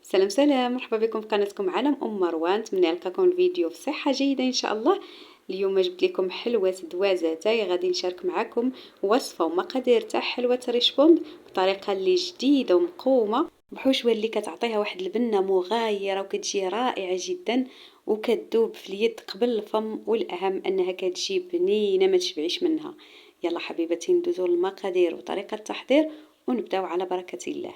سلام سلام، مرحبا بكم في قناتكم عالم مروان. نتمنى نلقاكم الفيديو في صحة جيدة ان شاء الله. اليوم جبت لكم حلوة دوازتاي، غادي نشارك معكم وصفة ومقادير تاع حلوة ريشبوند بطريقة اللي جديدة ومقومة، بحوشوة اللي كتعطيها واحد البنة مغايرة وكتجي رائعة جدا وكتذوب في اليد قبل الفم، والاهم انها كتجي بنينة ما تشبعيش منها. يلا حبيبتي ندوزو للمقادير وطريقة التحضير ونبداو على بركة الله.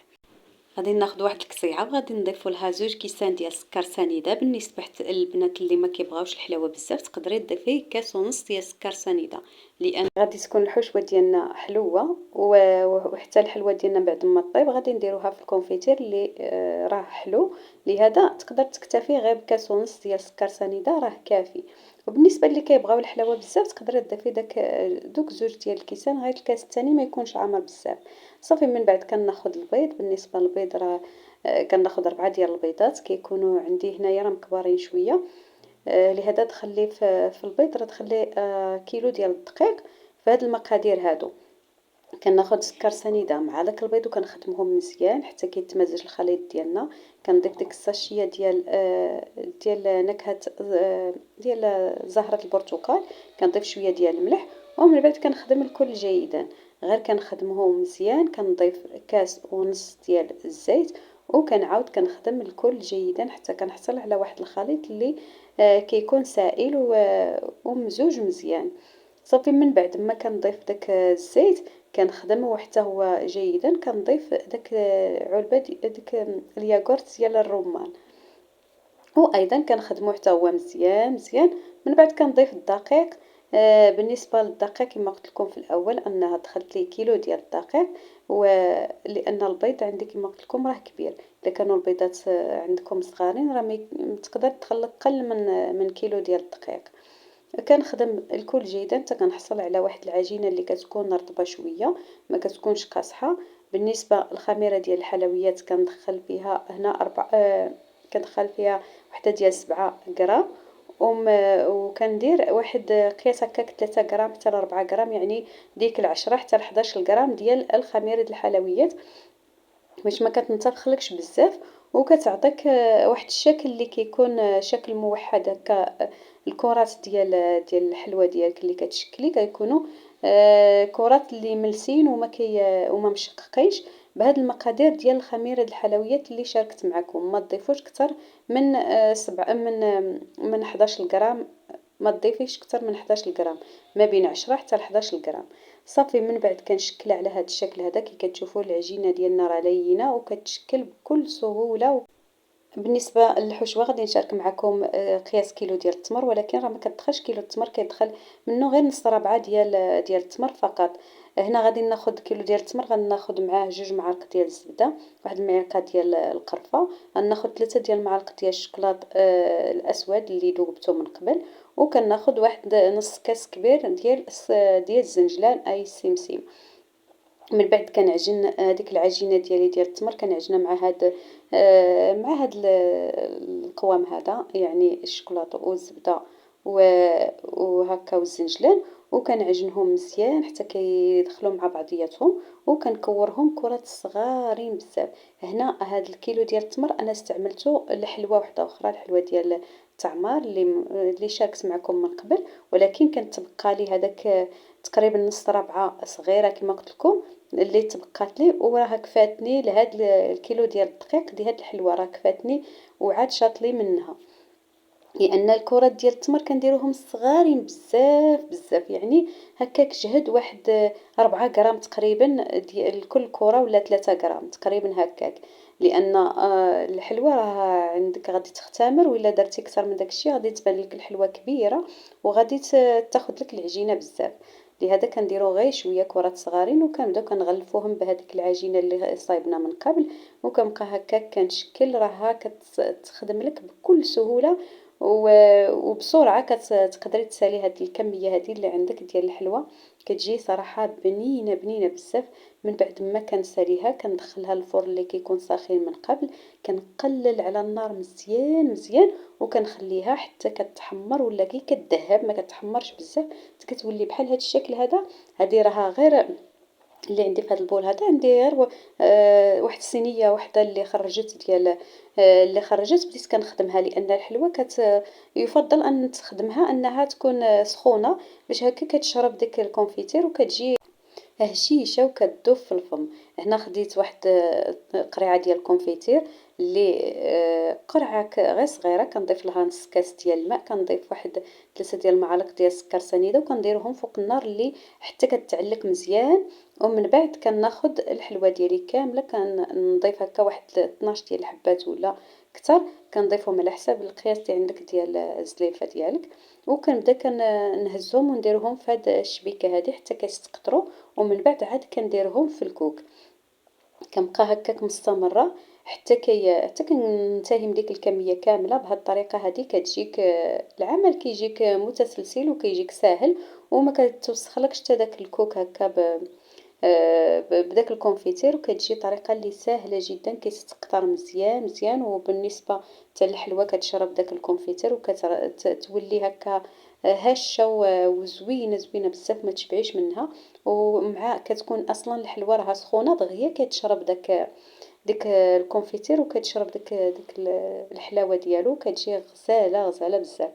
غادي ناخذ واحد القصيعه وغادي نضيفوا لها 2 كيسان ديال السكر سنيده. بالنسبه للبنات اللي ما كيبغاوش الحلاوه بزاف تقدري تضيفي كاس ونص ديال السكر سنيده، لان غادي تكون الحشوه ديالنا حلوه وحتى الحلوه ديالنا بعد ما طيب غادي نديروها في الكونفيتير اللي راه حلو. لهذا تقدر تكتفي غير بكاس ونص ديال السكر سنيده راه كافي. وبالنسبه اللي كيبغاو الحلاوه بزاف تقدري تضيفي دوك 2 ديال الكيسان، غير الكاس الثاني ما يكونش عامر بزاف. صافي من بعد كناخذ البيض. بالنسبه للبيض راه كناخذ 4 ديال البيضات، كيكونوا عندي هنايا راه مكبرين شويه. لهذا تخلي في البيض راه تخلي كيلو ديال الدقيق. في هاد المقادير هادو كناخذ سكر سنيده مع داك البيض وكنخدمهم مزيان حتى كيتمزج الخليط ديالنا. كنضيف ديك الساشيه ديال نكهه ديال زهره البرتقال. كنضيف شويه ديال الملح ومن بعد كنخدم الكل جيدا. غير كنخدمهم مزيان. كنضيف كاس ونص ديال الزيت وكنعاود كنخدم الكل جيدا حتى كنحصل على واحد الخليط اللي كيكون سائل وممزوج مزيان. صافي من بعد ما كنضيف داك الزيت كنخدمه حتى هو جيدا. كنضيف داك علبه داك الياغورت ديال الرمان وايضا كنخدمو حتى هو مزيان مزيان. من بعد كنضيف الدقيق. بالنسبه للدقيق كما قلت لكم في الاول انها دخلت لي كيلو ديال الدقيق، ولان البيض عندي كما قلت لكم راه كبير. اذا كانوا البيضات عندكم صغارين راه تقدر تخلط قل من كيلو ديال الدقيق. كنخدم الكل جيدا حتى كنحصل على واحد العجينه اللي كتكون رطبه شويه ما كتكونش قاصحه. بالنسبه للخميره ديال الحلويات كندخل فيها هنا كندخل فيها وحده ديال 7 غرام. وكندير واحد قياس هكاك 3 غرام حتى ل 4 غرام، يعني ديك العشرة حتى ل 11 غرام ديال الخميره ديال الحلويات باش ما كتنتفخلكش بزاف وكتعطيك واحد الشكل اللي كيكون شكل موحد هكا. الكرات ديال الحلوى ديالك اللي كتشكلي كيكونوا كرات اللي ملسين وما مشققينش. بهاد المقادير ديال الخميره ديال الحلويات اللي شاركت معكم ما تضيفوش اكثر من 7 من 11 غرام. ما تضيفيش اكثر من 11 غرام، ما بين 10 حتى ل 11 غرام. صافي من بعد كنشكلها على هذا الشكل هذا. كي كتشوفوا العجينه ديالنا راه لينه وكتشكل بكل سهوله. بالنسبه للحشوه غادي نشارك معكم قياس كيلو ديال التمر، ولكن راه ما كتدخلش كيلو التمر، كيدخل منه غير نص ربعه ديال التمر فقط. هنا غادي ناخذ كيلو ديال التمر غناخذ معاه 2 معالق ديال الزبده، واحد المعلقه ديال القرفه، غناخذ 3 ديال المعالق ديال الشكلاط الاسود اللي ذوبته من قبل، وكناخذ واحد نص كاس كبير ديال الزنجلان اي السمسم. من بعد كنعجن هذيك العجينه ديال التمر كنعجنها مع هاد القوام هذا، يعني الشوكولاته والزبده وهكا والزنجلان. وكنعجنهم مزيان حتى كيدخلوا مع بعضياتهم وكنكورهم كرات صغارين بزاف. هنا هاد الكيلو ديال التمر انا استعملته لحلوه واحده اخرى، الحلوه ديال التعمار اللي شاركت معكم من قبل، ولكن كانت تبقى لي هذاك تقريبا نص ربعه صغيره كما قلت لكم اللي تبقات لي، وراها كفاتني لهاد الكيلو ديال الدقيق ديال هاد الحلوه راه كفاتني وعاد شاطلي منها. لان الكرات ديال التمر كنديروهم صغارين بزاف بزاف، يعني هكاك جهد واحد 4 غرام تقريبا ديال كل كره ولا 3 غرام تقريبا هكاك. لان الحلوه راه عندك غادي تختمر، ولا درتي اكثر من داكشي غادي تبان لك الحلوه كبيره وغادي تاخذ لك العجينه بزاف. لهذا كنديرو غير شويه كرات صغارين وكنبداو كنغلفوهم بهذيك العجينه اللي صايبنا من قبل، وكنبقى هكاك كنشكل راها كتخدم لك بكل سهوله وبسرعه. كتقدري تسالي هاد الكميه هادي اللي عندك ديال الحلوى، كتجي صراحه بنينه بنينه بزاف. من بعد ما كنساليها كندخلها الفرن اللي كيكون ساخن من قبل، كنقلل على النار مزيان مزيان وكنخليها حتى كتحمر ولا كي كتذهب ما كتحمرش بزاف، كتولي بحال هاد الشكل هذا. هذه راها غير اللي عندي في هذا البول هذا، عندي غير واحد الصينيه واحده اللي خرجت ديال اللي خرجت بديت كنخدمها، لان الحلوى يفضل ان تخدمها انها تكون سخونه، باش هكا كتشرب ديك الكونفيتير وكتجي هشيشه وكتذوب في الفم. هنا خديت واحد قريعه ديال الكونفيتير اللي قرعه غير صغيره، كنضيف لها نص كاس ديال الماء، كنضيف واحد 3 ديال المعالق ديال السكر سنيده وكنديرهم فوق النار اللي حتى كتعلك مزيان. ومن بعد كناخد الحلوى ديالي كامله، كنضيف هكا واحد 12 ديال الحبات ولا كتر، كنضيفهم على حساب القياس اللي عندك ديال الزليفه ديالك. وكنبدا كنهزهم ونديرهم في هاد الشبيكه هادي حتى كيستقطروا. ومن بعد عاد كنديرهم في الكوك، كنبقى هكاك مستمرة حتى كننتهي من ديك الكمية كاملة. بهاد الطريقة هادي كتجيك العمل كيجيك متسلسل وكيجيك ساهل، وما كتوسخلكش حتى داك الكوك هكا بداك الكونفيتير، وكتجي طريقة اللي ساهلة جدا كيستقطر مزيان مزيان. وبالنسبة حتى الحلوى كتشرب داك الكونفيتير وكتولي هكا هشة وزوينة زوينة بزاف ما تشبعيش منها. ومع كتكون اصلا الحلوى راها سخونة دغيا كتشرب ديك الكونفيتير وكتشرب ديك الحلاوة ديالو، كتجي غزالة غزالة بزاف.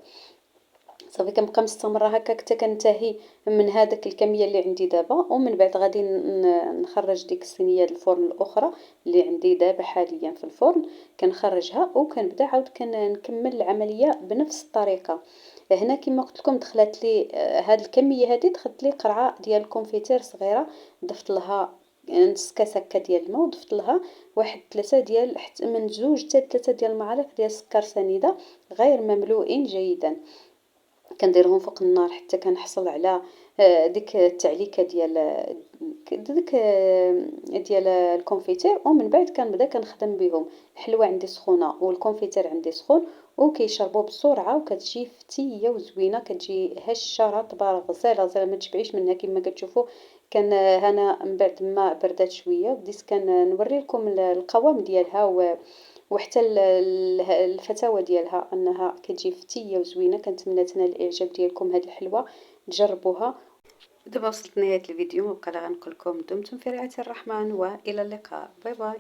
صافي كنبقى مستمرة هكاك حتى كنتهي من هذاك الكمية اللي عندي دابا. ومن بعد غادي نخرج ديك الصينية للفرن الأخرى اللي عندي دابا حاليا في الفرن، كنخرجها وكنبدا عاود كنكمل العملية بنفس الطريقة. هنا كما قلت لكم دخلت لي هاد الكمية هادي، دخلت لي قرعة ديال الكونفيتير صغيرة، ضفت لها نص كاس هكا ديال الماء، وضفت لها واحد 3 ديال من 2 حتى 3 ديال المعالق ديال السكر سنيدة غير مملوئين جيدا. كنديرهم فوق النار حتى كنحصل على ديك التعليكه ديال الكونفيتير. ومن بعد كنبدا كنخدم بهم. الحلوى عندي سخونه والكونفيتير عندي سخون، وكيشربوا بسرعه وكتجي فتيه وزوينه، كتجي هشه رطبه غزاله غزاله ما تشبعيش منها كما كتشوفوا. كان هنا من بعد ما بردات شويه بديت كنوري لكم القوام ديالها وحتى الفتاوى ديالها انها كتجي فتيه وزوينه. كنتمنى تنال الاعجاب ديالكم هذه الحلوى، تجربوها. دابا وصلت لنهايه الفيديو، مبقى لا غنقول لكم دمتم في رعايه الرحمن والى اللقاء. باي باي.